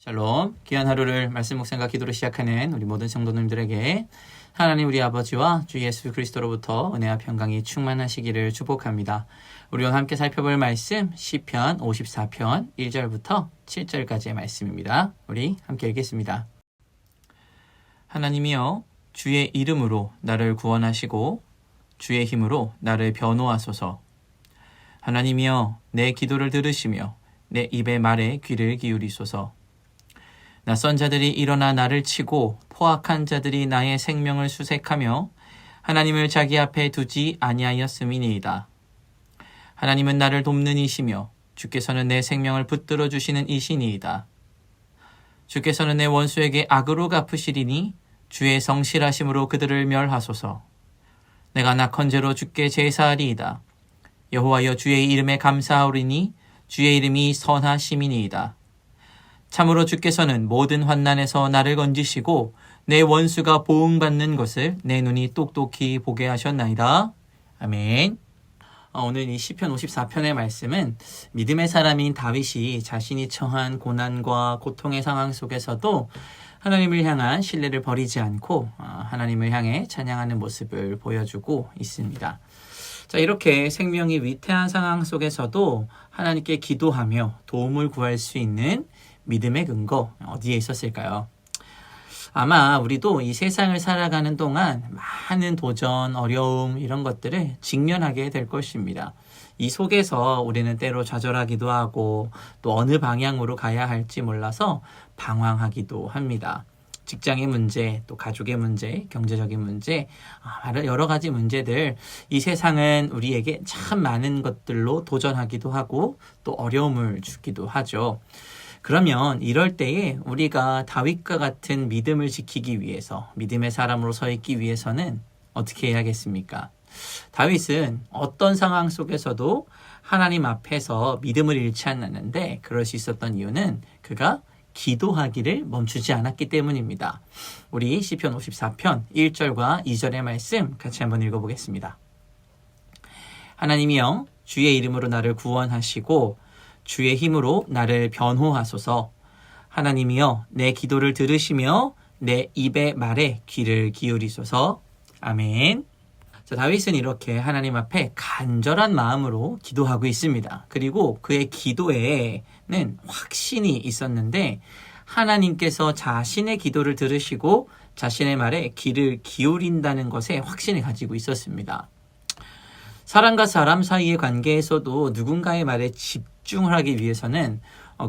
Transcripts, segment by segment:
샬롬, 귀한 하루를 말씀 묵상과 기도로 시작하는 우리 모든 성도님들에게 하나님 우리 아버지와 주 예수 그리스도로부터 은혜와 평강이 충만하시기를 축복합니다. 우리 오늘 함께 살펴볼 말씀 시편 54편 1절부터 7절까지의 말씀입니다. 우리 함께 읽겠습니다. 하나님이여, 주의 이름으로 나를 구원하시고 주의 힘으로 나를 변호하소서. 하나님이여, 내 기도를 들으시며 내 입의 말에 귀를 기울이소서. 낯선 자들이 일어나 나를 치고 포악한 자들이 나의 생명을 수색하며 하나님을 자기 앞에 두지 아니하였음이니이다. 하나님은 나를 돕는 이시며 주께서는 내 생명을 붙들어 주시는 이시니이다. 주께서는 내 원수에게 악으로 갚으시리니 주의 성실하심으로 그들을 멸하소서. 내가 낙헌제로 주께 제사하리이다. 여호와여, 주의 이름에 감사하오리니 주의 이름이 선하심이니이다. 참으로 주께서는 모든 환난에서 나를 건지시고 내 원수가 보응받는 것을 내 눈이 똑똑히 보게 하셨나이다. 아멘. 오늘 이 시편 54편의 말씀은 믿음의 사람인 다윗이 자신이 처한 고난과 고통의 상황 속에서도 하나님을 향한 신뢰를 버리지 않고 하나님을 향해 찬양하는 모습을 보여주고 있습니다. 자, 이렇게 생명이 위태한 상황 속에서도 하나님께 기도하며 도움을 구할 수 있는 믿음의 근거 어디에 있었을까요? 아마 우리도 이 세상을 살아가는 동안 많은 도전, 어려움 이런 것들을 직면하게 될 것입니다. 이 속에서 우리는 때로 좌절하기도 하고 또 어느 방향으로 가야 할지 몰라서 방황하기도 합니다. 직장의 문제, 또 가족의 문제, 경제적인 문제, 여러 가지 문제들, 이 세상은 우리에게 참 많은 것들로 도전하기도 하고 또 어려움을 주기도 하죠. 그러면 이럴 때에 우리가 다윗과 같은 믿음을 지키기 위해서, 믿음의 사람으로 서 있기 위해서는 어떻게 해야겠습니까? 다윗은 어떤 상황 속에서도 하나님 앞에서 믿음을 잃지 않았는데 그럴 수 있었던 이유는 그가 기도하기를 멈추지 않았기 때문입니다. 우리 시편 54편 1절과 2절의 말씀 같이 한번 읽어보겠습니다. 하나님이여, 주의 이름으로 나를 구원하시고 주의 힘으로 나를 변호하소서. 하나님이여, 내 기도를 들으시며 내 입의 말에 귀를 기울이소서. 아멘. 자, 다윗은 이렇게 하나님 앞에 간절한 마음으로 기도하고 있습니다. 그리고 그의 기도에는 확신이 있었는데 하나님께서 자신의 기도를 들으시고 자신의 말에 귀를 기울인다는 것에 확신을 가지고 있었습니다. 사람과 사람 사이의 관계에서도 누군가의 말에 집중을 하기 위해서는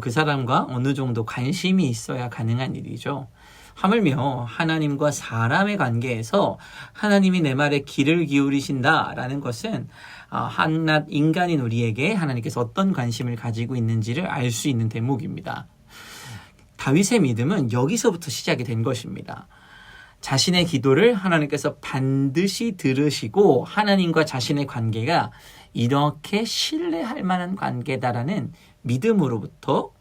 그 사람과 어느 정도 관심이 있어야 가능한 일이죠. 하물며 하나님과 사람의 관계에서 하나님이 내 말에 귀를 기울이신다라는 것은 한낱 인간인 우리에게 하나님께서 어떤 관심을 가지고 있는지를 알 수 있는 대목입니다. 다윗의 믿음은 여기서부터 시작이 된 것입니다. 자신의 기도를 하나님께서 반드시 들으시고 하나님과 자신의 관계가 이렇게 신뢰할 만한 관계다라는 믿음으로부터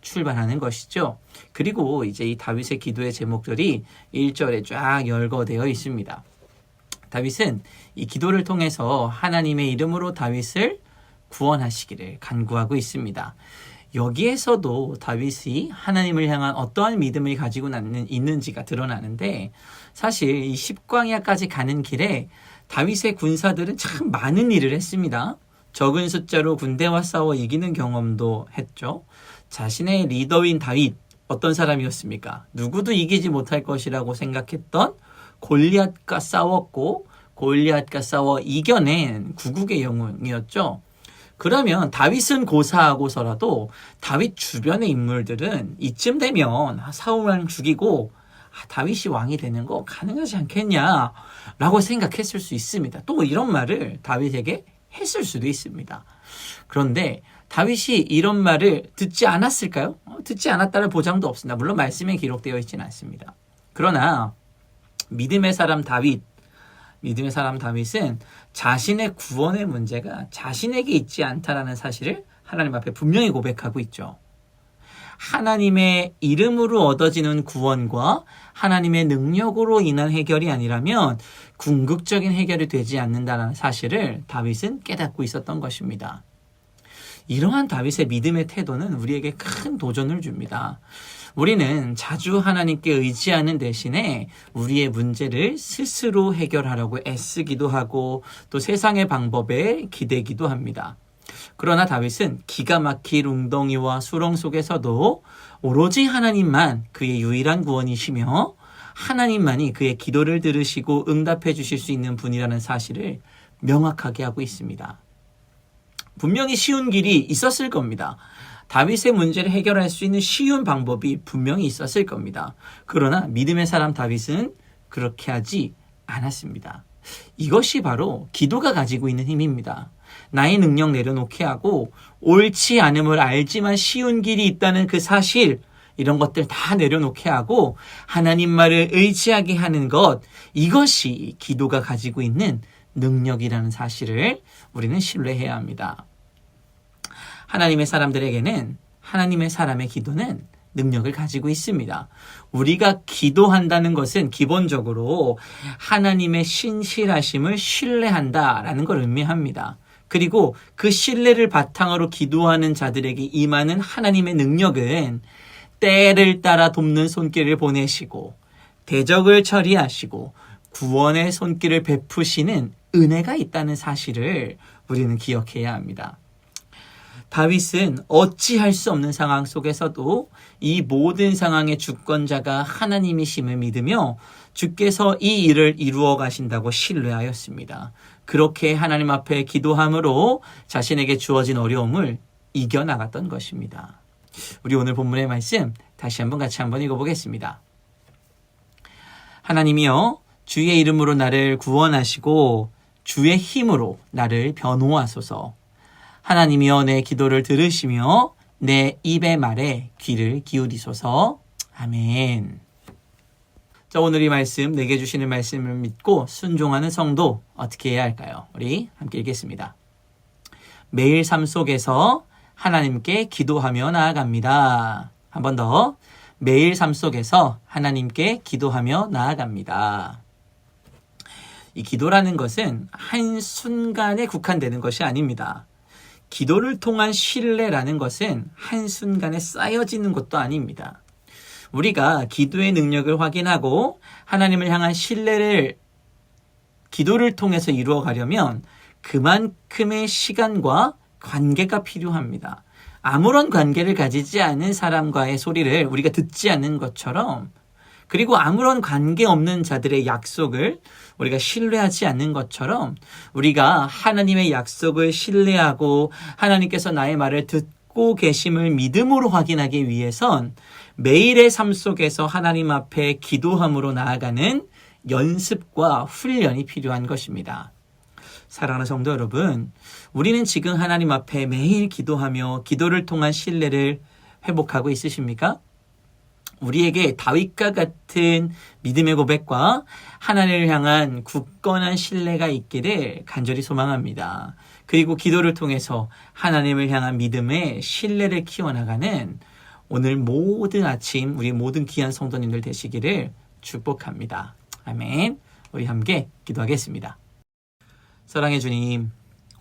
출발하는 것이죠. 그리고 이제 이 다윗의 기도의 제목들이 1절에 쫙 열거되어 있습니다. 다윗은 이 기도를 통해서 하나님의 이름으로 다윗을 구원하시기를 간구하고 있습니다. 여기에서도 다윗이 하나님을 향한 어떠한 믿음을 가지고 있는지가 드러나는데, 사실 이 십광야까지 가는 길에 다윗의 군사들은 참 많은 일을 했습니다. 적은 숫자로 군대와 싸워 이기는 경험도 했죠. 자신의 리더인 다윗, 어떤 사람이었습니까? 누구도 이기지 못할 것이라고 생각했던 골리앗과 싸웠고, 골리앗과 싸워 이겨낸 구국의 영웅이었죠. 그러면 다윗은 고사하고서라도 다윗 주변의 인물들은 이쯤 되면 사울왕 죽이고 다윗이 왕이 되는 거 가능하지 않겠냐라고 생각했을 수 있습니다. 또 이런 말을 다윗에게 했을 수도 있습니다. 그런데 다윗이 이런 말을 듣지 않았을까요? 듣지 않았다는 보장도 없습니다. 물론 말씀에 기록되어 있지는 않습니다. 그러나 믿음의 사람 다윗은 자신의 구원의 문제가 자신에게 있지 않다라는 사실을 하나님 앞에 분명히 고백하고 있죠. 하나님의 이름으로 얻어지는 구원과 하나님의 능력으로 인한 해결이 아니라면 궁극적인 해결이 되지 않는다는 사실을 다윗은 깨닫고 있었던 것입니다. 이러한 다윗의 믿음의 태도는 우리에게 큰 도전을 줍니다. 우리는 자주 하나님께 의지하는 대신에 우리의 문제를 스스로 해결하려고 애쓰기도 하고 또 세상의 방법에 기대기도 합니다. 그러나 다윗은 기가 막힐 웅덩이와 수렁 속에서도 오로지 하나님만 그의 유일한 구원이시며 하나님만이 그의 기도를 들으시고 응답해 주실 수 있는 분이라는 사실을 명확하게 하고 있습니다. 분명히 쉬운 길이 있었을 겁니다. 다윗의 문제를 해결할 수 있는 쉬운 방법이 분명히 있었을 겁니다. 그러나 믿음의 사람 다윗은 그렇게 하지 않았습니다. 이것이 바로 기도가 가지고 있는 힘입니다. 나의 능력 내려놓게 하고 옳지 않음을 알지만 쉬운 길이 있다는 그 사실, 이런 것들 다 내려놓게 하고 하나님 말을 의지하게 하는 것, 이것이 기도가 가지고 있는 능력이라는 사실을 우리는 신뢰해야 합니다. 하나님의 사람들에게는 하나님의 사람의 기도는 능력을 가지고 있습니다. 우리가 기도한다는 것은 기본적으로 하나님의 신실하심을 신뢰한다라는 걸 의미합니다. 그리고 그 신뢰를 바탕으로 기도하는 자들에게 임하는 하나님의 능력은 때를 따라 돕는 손길을 보내시고 대적을 처리하시고 구원의 손길을 베푸시는 은혜가 있다는 사실을 우리는 기억해야 합니다. 다윗은 어찌할 수 없는 상황 속에서도 이 모든 상황의 주권자가 하나님이심을 믿으며 주께서 이 일을 이루어 가신다고 신뢰하였습니다. 그렇게 하나님 앞에 기도함으로 자신에게 주어진 어려움을 이겨나갔던 것입니다. 우리 오늘 본문의 말씀 다시 같이 한번 읽어보겠습니다. 하나님이여, 주의 이름으로 나를 구원하시고 주의 힘으로 나를 변호하소서. 하나님이여, 내 기도를 들으시며 내 입의 말에 귀를 기울이소서. 아멘. 자, 오늘 이 말씀, 내게 주시는 말씀을 믿고 순종하는 성도 어떻게 해야 할까요? 우리 함께 읽겠습니다. 매일 삶 속에서 하나님께 기도하며 나아갑니다. 한 번 더. 매일 삶 속에서 하나님께 기도하며 나아갑니다. 이 기도라는 것은 한순간에 국한되는 것이 아닙니다. 기도를 통한 신뢰라는 것은 한순간에 쌓여지는 것도 아닙니다. 우리가 기도의 능력을 확인하고 하나님을 향한 신뢰를 기도를 통해서 이루어 가려면 그만큼의 시간과 관계가 필요합니다. 아무런 관계를 가지지 않은 사람과의 소리를 우리가 듣지 않는 것처럼, 그리고 아무런 관계 없는 자들의 약속을 우리가 신뢰하지 않는 것처럼, 우리가 하나님의 약속을 신뢰하고 하나님께서 나의 말을 듣고 계심을 믿음으로 확인하기 위해선 매일의 삶 속에서 하나님 앞에 기도함으로 나아가는 연습과 훈련이 필요한 것입니다. 사랑하는 성도 여러분, 우리는 지금 하나님 앞에 매일 기도하며 기도를 통한 신뢰를 회복하고 있으십니까? 우리에게 다윗과 같은 믿음의 고백과 하나님을 향한 굳건한 신뢰가 있기를 간절히 소망합니다. 그리고 기도를 통해서 하나님을 향한 믿음의 신뢰를 키워나가는 오늘 모든 아침 우리 모든 귀한 성도님들 되시기를 축복합니다. 아멘. 우리 함께 기도하겠습니다. 사랑해 주님,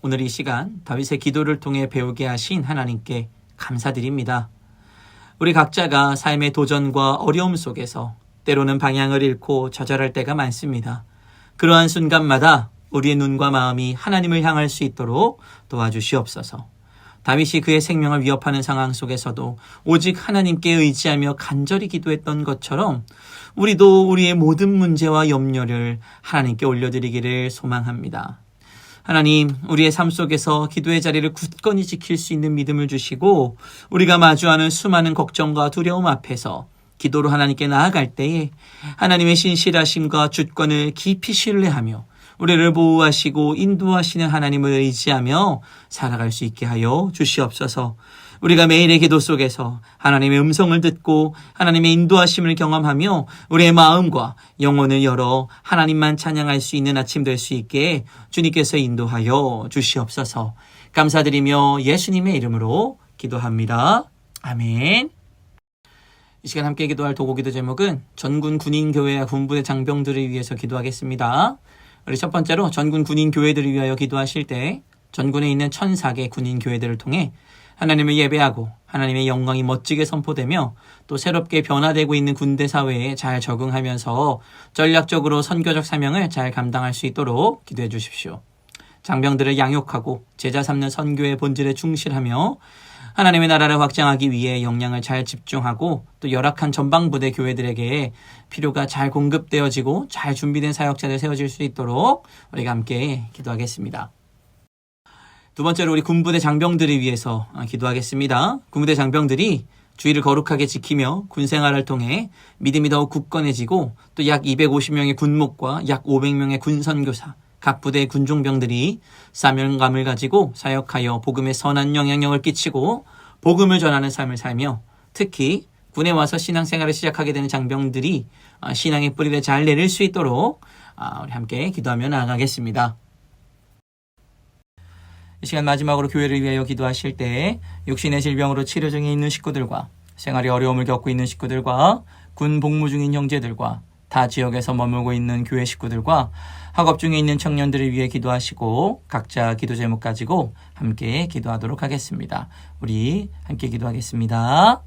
오늘 이 시간 다윗의 기도를 통해 배우게 하신 하나님께 감사드립니다. 우리 각자가 삶의 도전과 어려움 속에서 때로는 방향을 잃고 좌절할 때가 많습니다. 그러한 순간마다 우리의 눈과 마음이 하나님을 향할 수 있도록 도와주시옵소서. 다윗이 그의 생명을 위협하는 상황 속에서도 오직 하나님께 의지하며 간절히 기도했던 것처럼 우리도 우리의 모든 문제와 염려를 하나님께 올려드리기를 소망합니다. 하나님, 우리의 삶 속에서 기도의 자리를 굳건히 지킬 수 있는 믿음을 주시고 우리가 마주하는 수많은 걱정과 두려움 앞에서 기도로 하나님께 나아갈 때에 하나님의 신실하심과 주권을 깊이 신뢰하며 우리를 보호하시고 인도하시는 하나님을 의지하며 살아갈 수 있게 하여 주시옵소서. 우리가 매일의 기도 속에서 하나님의 음성을 듣고 하나님의 인도하심을 경험하며 우리의 마음과 영혼을 열어 하나님만 찬양할 수 있는 아침 될 수 있게 주님께서 인도하여 주시옵소서. 감사드리며 예수님의 이름으로 기도합니다. 아멘. 이 시간 함께 기도할 도구기도 제목은 전군 군인교회와 군부대 장병들을 위해서 기도하겠습니다. 우리 첫 번째로 전군 군인 교회들을 위하여 기도하실 때 전군에 있는 1004개 군인 교회들을 통해 하나님을 예배하고 하나님의 영광이 멋지게 선포되며 또 새롭게 변화되고 있는 군대 사회에 잘 적응하면서 전략적으로 선교적 사명을 잘 감당할 수 있도록 기도해 주십시오. 장병들을 양육하고 제자 삼는 선교의 본질에 충실하며 하나님의 나라를 확장하기 위해 역량을 잘 집중하고 또 열악한 전방부대 교회들에게 필요가 잘 공급되어지고 잘 준비된 사역자들 세워질 수 있도록 우리가 함께 기도하겠습니다. 두 번째로 우리 군부대 장병들을 위해서 기도하겠습니다. 군부대 장병들이 주의를 거룩하게 지키며 군생활을 통해 믿음이 더욱 굳건해지고 또 약 250명의 군목과 약 500명의 군선교사 각 부대의 군종병들이 사명감을 가지고 사역하여 복음의 선한 영향력을 끼치고 복음을 전하는 삶을 살며 특히 군에 와서 신앙생활을 시작하게 되는 장병들이 신앙의 뿌리를 잘 내릴 수 있도록 우리 함께 기도하며 나아가겠습니다. 이 시간 마지막으로 교회를 위하여 기도하실 때 육신의 질병으로 치료 중에 있는 식구들과 생활의 어려움을 겪고 있는 식구들과 군 복무 중인 형제들과 타 지역에서 머물고 있는 교회 식구들과 학업 중에 있는 청년들을 위해 기도하시고 각자 기도 제목 가지고 함께 기도하도록 하겠습니다. 우리 함께 기도하겠습니다.